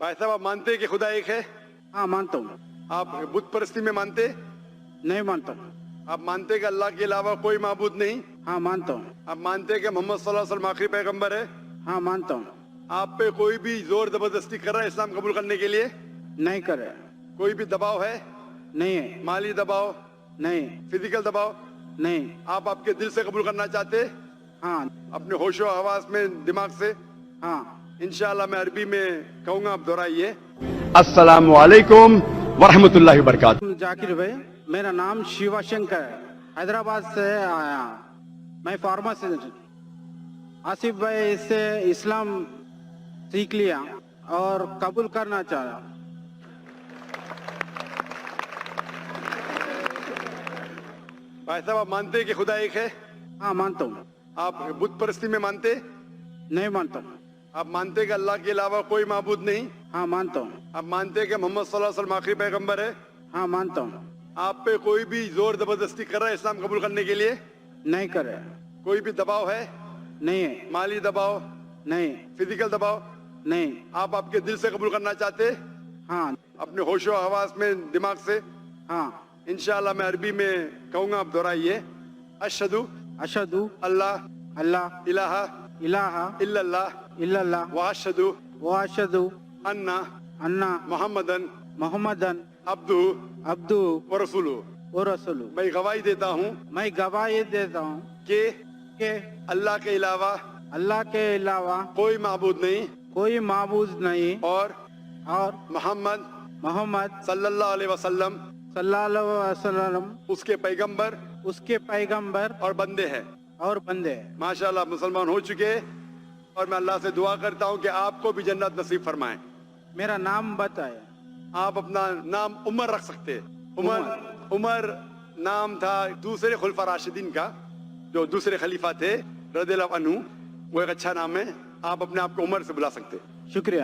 भाई साहब, आप मानते हैं कि खुदा एक है? हाँ मानता हूँ। आप बुत परस्ती में मानते? नहीं मानता हूँ। आप मानते हैं कि अल्लाह के अलावा कोई माबूद नहीं? हाँ मानता हूँ। आप मानते हैं कि मोहम्मद सल्लल्लाहु अलैहि वसल्लम आखिरी पैगंबर है? हाँ मानता हूँ। आप पे कोई भी जोर जबरदस्ती कर रहा है इस्लाम कबूल करने के लिए? नहीं करे। कोई भी दबाव है? नहीं है। माली दबाव, नहीं। फिजिकल दबाव? नहीं। आप आपके दिल से कबूल करना चाहते? हाँ। अपने होशो हवास में, दिमाग से? हाँ। इंशाअल्लाह मैं अरबी में कहूंगा, आप दोहराइए। अस्सलामु अलैकुम वरहमतुल्लाहि वबरकातुहू। जाकिर भाई, मेरा नाम शिवा शंकर है, हैदराबाद से आया। मैं फार्मासिस्ट। आसिफ भाई इससे इस्लाम सीख लिया और कबूल करना चाहा। भाई साहब, आप मानते हैं कि खुदा एक है? हाँ मानता हूँ। आप बुत परस्ती में मानते? नहीं मानता हूँ। आप मानते हैं कि अल्लाह के अलावा कोई माबूद नहीं? हाँ मानता हूँ। आप मानते हैं कि मोहम्मद सल्लल्लाहु अलैहि वसल्लम आखिरी पैगंबर है? हाँ मानता हूँ। आप पे कोई भी जोर जबरदस्ती कर रहा है इस्लाम कबूल करने के लिए? नहीं करे। कोई भी दबाव है? नहीं है। माली दबाव, नहीं। फिजिकल दबाव? नहीं। आप आपके दिल से कबूल करना चाहते? हाँ। अपने होशो हवास में, दिमाग से? हाँ। इंशाअल्लाह मैं अरबी में कहूंगा, आप दोहराइए। अशहदु अशहदु अल्लाह अल्लाह इलाहा इलाहा इल्लल्लाह इल्लल्लाह व अशहदु व अशहदु अन्ना अन्ना मुहम्मदन मोहम्मदन अब्दु अब्दु व रसूलु। व रसूलु। मैं गवाही देता हूँ मैं गवाही देता हूँ कि अल्लाह के अलावा अल्लाह के अलावा कोई माबूद नहीं कोई माबूद नहीं और मोहम्मद सल्लल्लाहु अलैहि वसल्लम सल्लल्लाहु अलैहि वसल्लम उसके पैगंबर उसके पैगंबर और बंदे हैं। और बंदे हैं। माशाल्लाह मुसलमान हो चुके हैं और मैं अल्लाह से दुआ करता हूँ कि आपको भी जन्नत नसीब फरमाए। मेरा नाम बताए। आप अपना नाम उमर रख सकते हैं। उमर नाम था दूसरे खुलफा राशिदीन का, जो दूसरे खलीफा थे रदियल्लाहु अन्हु। वो एक अच्छा नाम है। आप अपने आप को उमर से बुला सकते हैं। शुक्रिया।